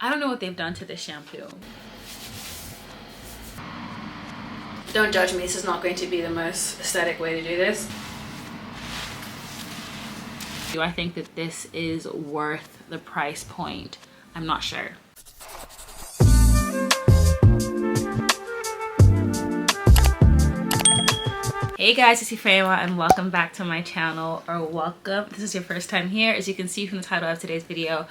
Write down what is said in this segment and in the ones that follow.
I don't know what they've done to this shampoo. Don't judge me, this is not going to be the most aesthetic way to do this. Do I think that this is worth the price point? I'm not sure. Hey guys, it's Ifeyinwa and welcome back to my channel, or welcome. This is your first time here. As you can see from the title of today's video,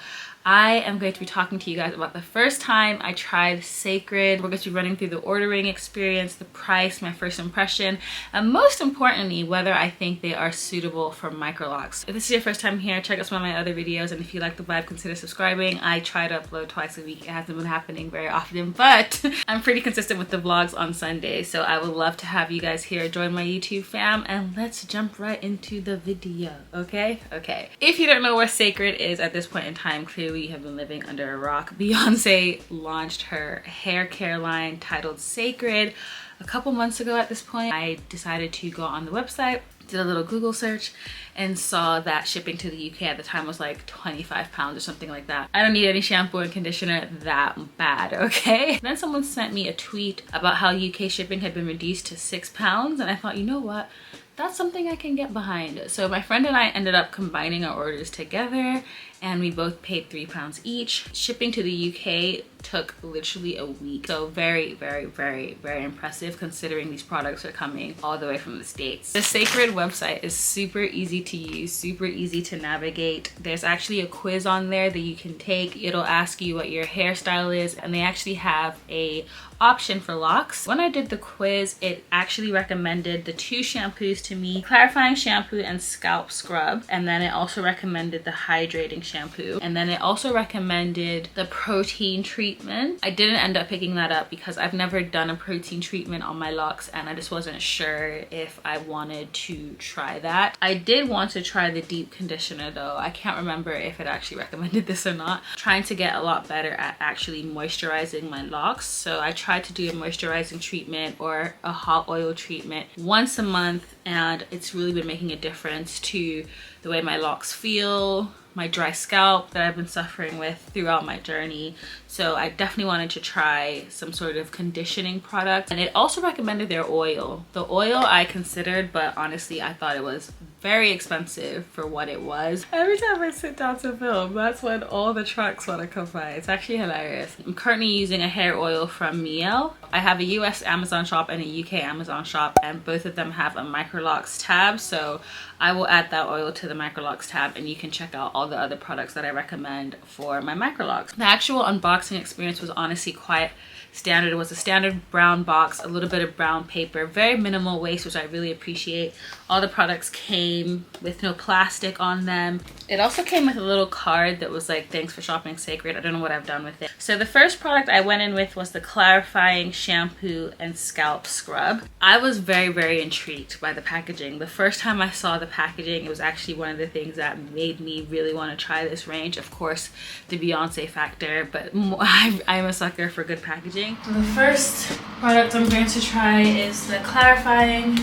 I am going to be talking to you guys about the first time I tried Cécred. We're going to be running through the ordering experience, the price, my first impression, and most importantly, whether I think they are suitable for Microlocs. If this is your first time here, check out some of my other videos, and if you like the vibe, consider subscribing. I try to upload twice a week. It hasn't been happening very often, but I'm pretty consistent with the vlogs on Sunday, so I would love to have you guys here join my YouTube fam, and let's jump right into the video, okay? Okay. If you don't know where Cécred is at this point in time, clearly you have been living under a rock. Beyonce launched her hair care line titled Cécred a couple months ago at this point. I decided to go on the website, did a little Google search, and saw that shipping to the UK at the time was like £25 or something like that. I don't need any shampoo and conditioner that bad, okay? Then someone sent me a tweet about how UK shipping had been reduced to £6, and I thought, you know what? That's something I can get behind. So my friend and I ended up combining our orders together, and we both paid £3 each. Shipping to the UK took literally a week. So very, very, very, very impressive considering these products are coming all the way from the States. The Cécred website is super easy to use, super easy to navigate. There's actually a quiz on there that you can take. It'll ask you what your hairstyle is, and they actually have a option for locks. When I did the quiz, it actually recommended the two shampoos to me, clarifying shampoo and scalp scrub, and then it also recommended the hydrating shampoo, and then it also recommended the protein treatment. I didn't end up picking that up because I've never done a protein treatment on my locks, and I just wasn't sure if I wanted to try that. I did want to try the deep conditioner though. I can't remember if it actually recommended this or not. Trying to get a lot better at actually moisturizing my locks, so I tried to do a moisturizing treatment or a hot oil treatment once a month, and it's really been making a difference to the way my locks feel, my dry scalp that I've been suffering with throughout my journey. So I definitely wanted to try some sort of conditioning product, and it also recommended their oil. The oil I considered, but honestly I thought it was very expensive for what it was. Every time I sit down to film, that's when all the trucks want to come by. It's actually hilarious. I'm currently using a hair oil from Miel. I have a US Amazon shop and a UK Amazon shop, and both of them have a Microlocs tab, so I will add that oil to the Microlocs tab, and you can check out all the other products that I recommend for my Microlocs. The actual unboxing experience was honestly quite standard. It was a standard brown box, a little bit of brown paper, very minimal waste, which I really appreciate. All the products came with no plastic on them. It also came with a little card that was like, thanks for shopping Cécred. I don't know what I've done with it. So the first product I went in with was the clarifying shampoo and scalp scrub. I was very, very intrigued by the packaging. The first time I saw the packaging, it was actually one of the things that made me really want to try this range. Of course, the Beyonce factor, but I'm a sucker for good packaging. So the first product I'm going to try is the clarifying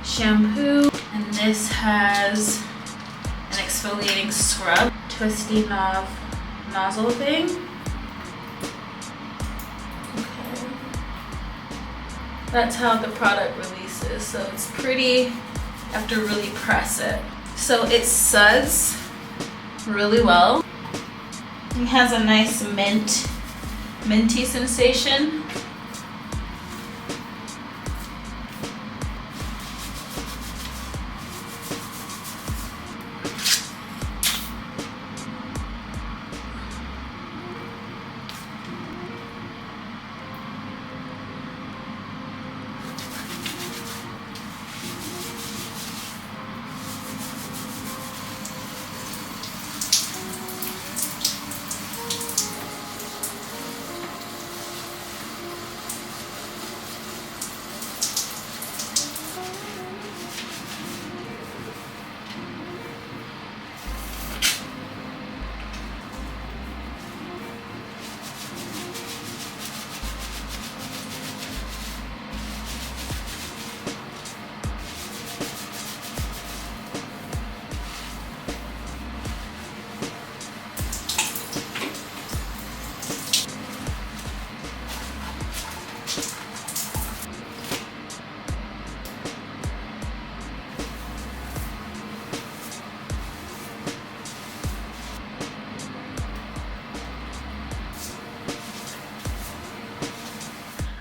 shampoo, and this has an exfoliating scrub, twisty knob nozzle thing. Okay. That's how the product releases, so it's pretty, you have to really press it. So it suds really well. It has a nice minty sensation.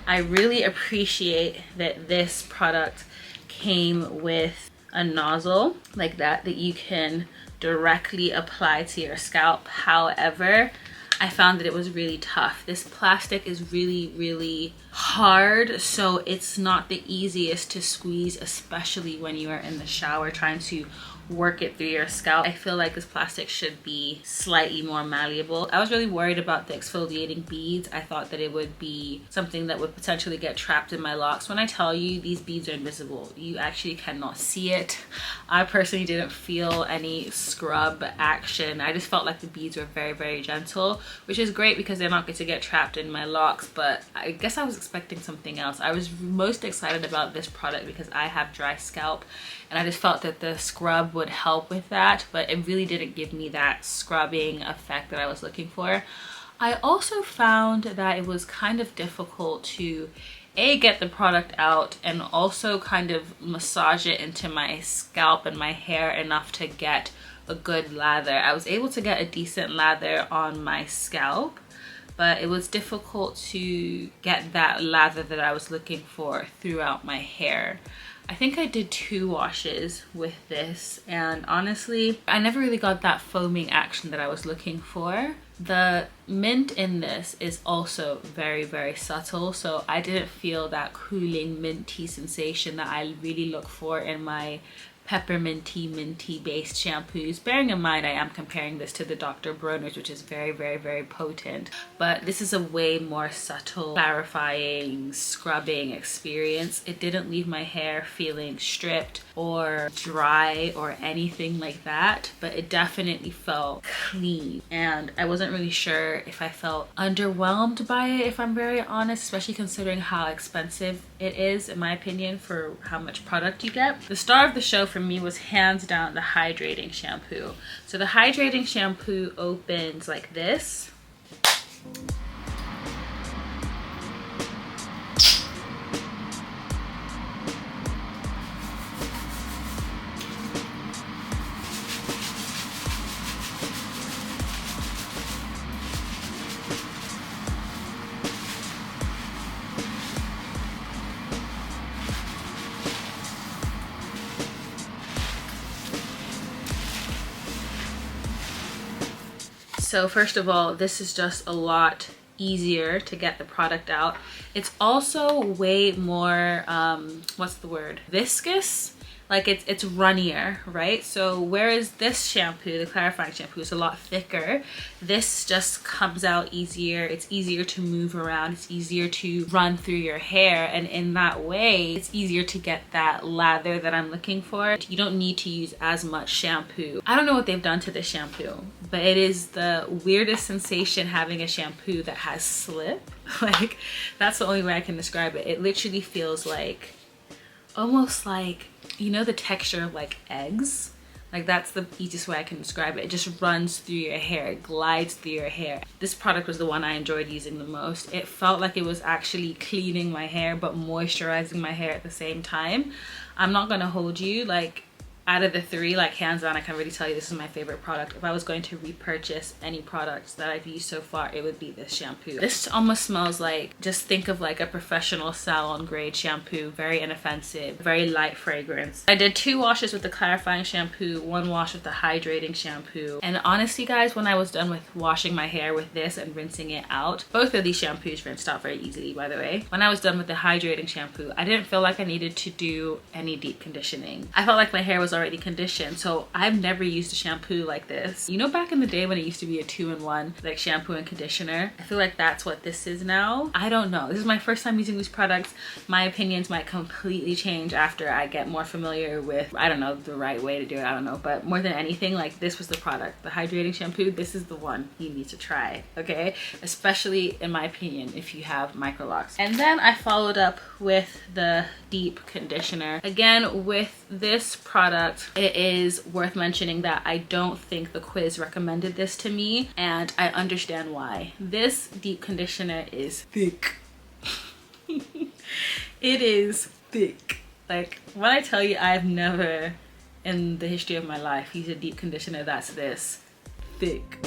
I really appreciate that this product came with a nozzle like that you can directly apply to your scalp. However, I found that it was really tough. This plastic is really hard, so it's not the easiest to squeeze, especially when you are in the shower trying to work it through your scalp. I feel like this plastic should be slightly more malleable. I was really worried about the exfoliating beads. I thought that it would be something that would potentially get trapped in my locks. When I tell you, these beads are invisible. You actually cannot see it. I personally didn't feel any scrub action. I just felt like the beads were very gentle, which is great because they're not going to get trapped in my locks, but I guess I was expecting something else. I was most excited about this product because I have dry scalp, and I just felt that the scrub would help with that, but it really didn't give me that scrubbing effect that I was looking for. I also found that it was kind of difficult to get the product out and also kind of massage it into my scalp and my hair enough to get a good lather. I was able to get a decent lather on my scalp, but it was difficult to get that lather that I was looking for throughout my hair. I think I did 2 washes with this, and honestly, I never really got that foaming action that I was looking for. The mint in this is also very subtle, so I didn't feel that cooling minty sensation that I really look for in my pepperminty minty based shampoos. Bearing in mind I am comparing this to the Dr. Bronner's, which is very potent, but this is a way more subtle, clarifying, scrubbing experience. It didn't leave my hair feeling stripped or dry or anything like that, but it definitely felt clean, and I wasn't really sure if I felt underwhelmed by it, if I'm very honest, especially considering how expensive it is, in my opinion, for how much product you get. The star of the show for me was hands down the hydrating shampoo. So the hydrating shampoo opens like this. So first of all, this is just a lot easier to get the product out. It's also way more, what's the word? Viscous. Like it's runnier, right? So whereas this shampoo, the clarifying shampoo, is a lot thicker, this just comes out easier. It's easier to move around. It's easier to run through your hair. And in that way, it's easier to get that lather that I'm looking for. You don't need to use as much shampoo. I don't know what they've done to this shampoo, but it is the weirdest sensation having a shampoo that has slip. Like, that's the only way I can describe it. It literally feels like, almost like, you know, the texture of like eggs? Like, that's the easiest way I can describe it. It just runs through your hair, it glides through your hair. This product was the one I enjoyed using the most. It felt like it was actually cleaning my hair but moisturizing my hair at the same time. I'm not gonna hold you, like, out of the 3, like, hands down, I can really tell you this is my favorite product. If I was going to repurchase any products that I've used so far, it would be this shampoo. This almost smells like, just think of like a professional salon grade shampoo. Very inoffensive, very light fragrance. I did 2 washes with the clarifying shampoo, 1 wash with the hydrating shampoo. And honestly, guys, when I was done with washing my hair with this and rinsing it out, both of these shampoos rinsed out very easily, by the way. When I was done with the hydrating shampoo, I didn't feel like I needed to do any deep conditioning. I felt like my hair was already conditioned, so I've never used a shampoo like this. You know, back in the day when it used to be a 2-in-1, like shampoo and conditioner, I feel like that's what this is now. I don't know, this is my first time using these products. My opinions might completely change after I get more familiar with, I don't know, the right way to do it, I don't know, but more than anything, like, this was the product, the hydrating shampoo. This is the one you need to try, okay? Especially, in my opinion, if you have Microlocs. And then I followed up with the deep conditioner. Again, with this product, it is worth mentioning that I don't think the quiz recommended this to me, and I understand why. This deep conditioner is thick. It is thick. Like, when I tell you, I've never in the history of my life used a deep conditioner that's this thick.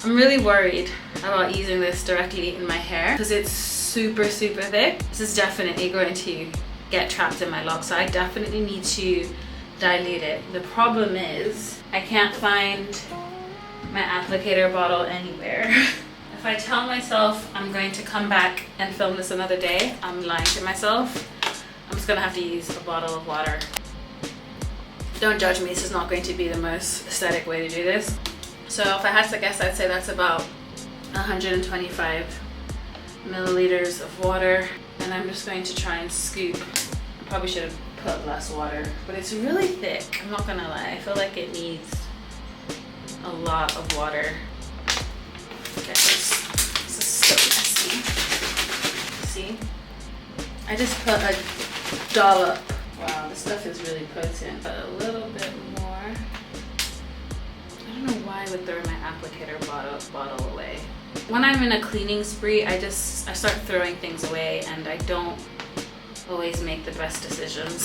I'm really worried about using this directly in my hair because it's super thick. This is definitely going to get trapped in my locks, so I definitely need to dilute it. The problem is I can't find my applicator bottle anywhere. If I tell myself I'm going to come back and film this another day, I'm lying to myself. I'm just gonna have to use a bottle of water. Don't judge me, this is not going to be the most aesthetic way to do this. So if I had to guess, I'd say that's about 125 milliliters of water. And I'm just going to try and scoop. I probably should have put less water, but it's really thick. I'm not gonna lie, I feel like it needs a lot of water. Okay, this is so messy. See? I just put a dollop. Wow, this stuff is really potent. But a little bit more. I don't know why I would throw my applicator bottle away. When I'm in a cleaning spree, I start throwing things away, and I don't always make the best decisions.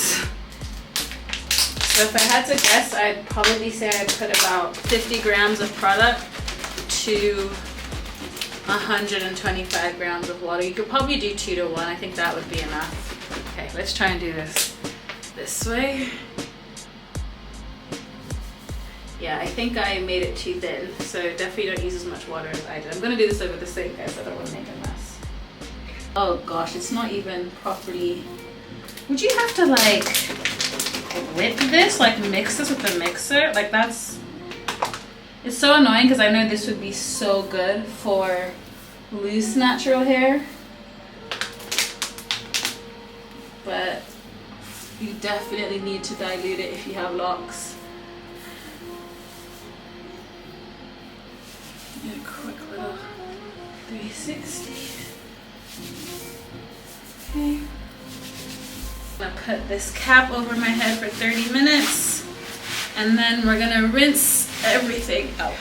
So if I had to guess, I'd probably say I'd put about 50 grams of product to 125 grams of water. You could probably do 2 to 1. I think that would be enough. Okay, let's try and do this way. Yeah, I think I made it too thin, so definitely don't use as much water as I did. I'm gonna do this over the sink, guys, so I don't want to make a mess. Oh gosh, it's not even properly. Would you have to like whip this, like mix this with the mixer? Like it's so annoying because I know this would be so good for loose natural hair, but you definitely need to dilute it if you have locks. A quick little 360. Okay. I'm gonna put this cap over my head for 30 minutes and then we're gonna rinse everything out.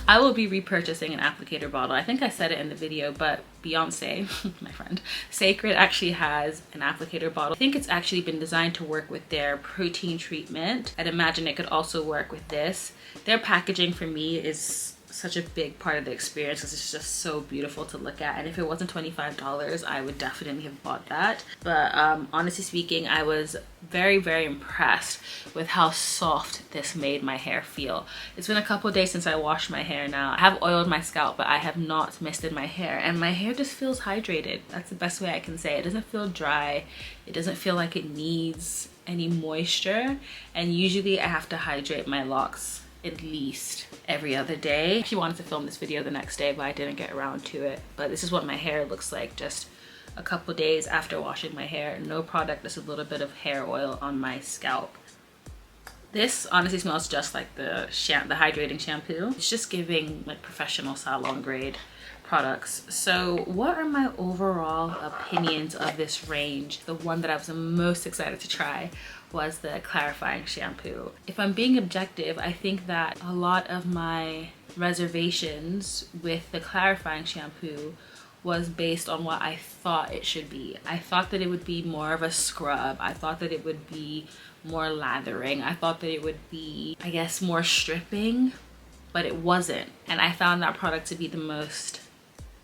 I will be repurchasing an applicator bottle. I think I said it in the video, but Beyonce, my friend, Cécred actually has an applicator bottle. I think it's actually been designed to work with their protein treatment. I'd imagine it could also work with this. Their packaging for me is such a big part of the experience because it's just so beautiful to look at, and if it wasn't $25 I would definitely have bought that. But honestly speaking, I was very impressed with how soft this made my hair feel. It's been a couple of days since I washed my hair now. I have oiled my scalp, but I have not misted my hair, and my hair just feels hydrated. That's the best way I can say it. It doesn't feel dry, it doesn't feel like it needs any moisture, and usually I have to hydrate my locks at least every other day. I actually wanted to film this video the next day, but I didn't get around to it. But this is what my hair looks like just a couple days after washing my hair. No product, just a little bit of hair oil on my scalp. This honestly smells just like the hydrating shampoo. It's just giving like professional salon grade products. So what are my overall opinions of this range? The one that I was the most excited to try was the clarifying shampoo. If I'm being objective, I think that a lot of my reservations with the clarifying shampoo was based on what I thought it should be. I thought that it would be more of a scrub. I thought that it would be more lathering. I thought that it would be, I guess, more stripping, but it wasn't. And I found that product to be the most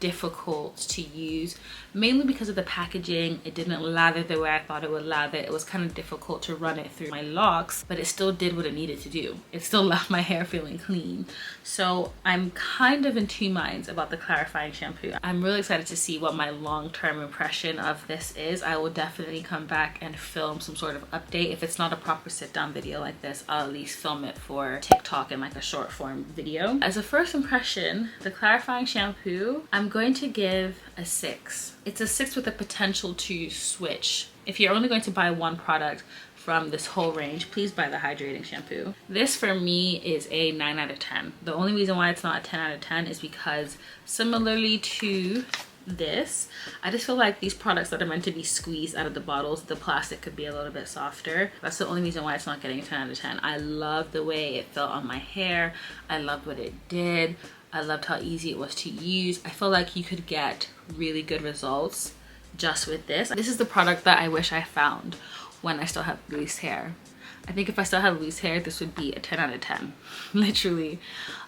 difficult to use, mainly because of the packaging. It didn't lather the way I thought it would lather. It was kind of difficult to run it through my locks, but it still did what it needed to do. It still left my hair feeling clean. So I'm kind of in two minds about the clarifying shampoo. I'm really excited to see what my long-term impression of this is. I will definitely come back and film some sort of update. If it's not a proper sit-down video like this, I'll at least film it for TikTok in like a short form video. As a first impression, the clarifying shampoo, I'm going to give a 6. It's a 6 with the potential to switch. If you're only going to buy one product from this whole range, please buy the hydrating shampoo. This for me is a 9 out of 10. The only reason why it's not a 10 out of 10 is because similarly to this, I just feel like these products that are meant to be squeezed out of the bottles, the plastic could be a little bit softer. That's the only reason why it's not getting a 10 out of 10. I love the way it felt on my hair. I loved what it did. I loved how easy it was to use. I feel like you could get really good results just with this. This is the product that I wish I found when I still have loose hair. I think if I still had loose hair, this would be a 10 out of 10. Literally.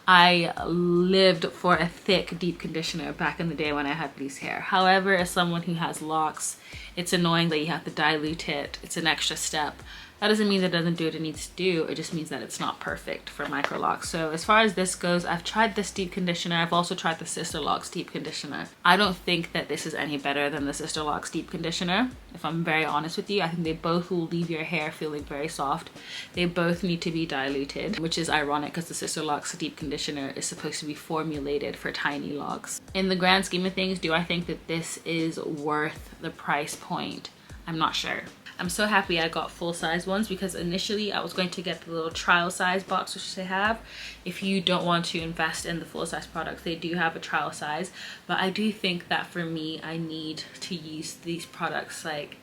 I lived for a thick, deep conditioner back in the day when I had loose hair. However, as someone who has locks, it's annoying that you have to dilute it. It's an extra step. That doesn't mean that it doesn't do what it needs to do. It just means that it's not perfect for Microlocs. So as far as this goes, I've tried this deep conditioner. I've also tried the Sister Locs deep conditioner. I don't think that this is any better than the Sister Locs deep conditioner. If I'm very honest with you, I think they both will leave your hair feeling very soft. They both need to be diluted, which is ironic because the Sister Locs deep conditioner is supposed to be formulated for tiny locks. In the grand scheme of things, do I think that this is worth the price point? I'm not sure. I'm so happy I got full-size ones because initially I was going to get the little trial size box which they have. If you don't want to invest in the full-size products, they do have a trial size, but I do think that for me, I need to use these products like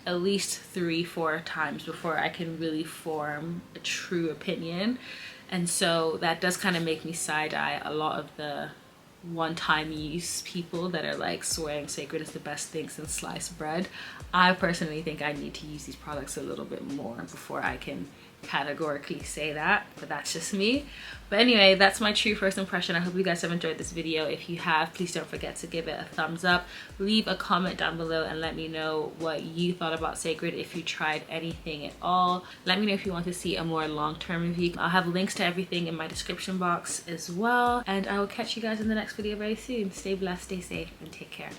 at least 3-4 times before I can really form a true opinion. And so that does kind of make me side-eye a lot of the one-time use people that are like swearing Cécred is the best thing since sliced bread. I personally think I need to use these products a little bit more before I can categorically say that, but that's just me. But anyway, that's my true first impression. I hope you guys have enjoyed this video. If you have, please don't forget to give it a thumbs up, leave a comment down below and let me know what you thought about Cécred, if you tried anything at all. Let me know if you want to see a more long-term review. I'll have links to everything in my description box as well, and I will catch you guys in the next video very soon. Stay blessed, stay safe, and take care.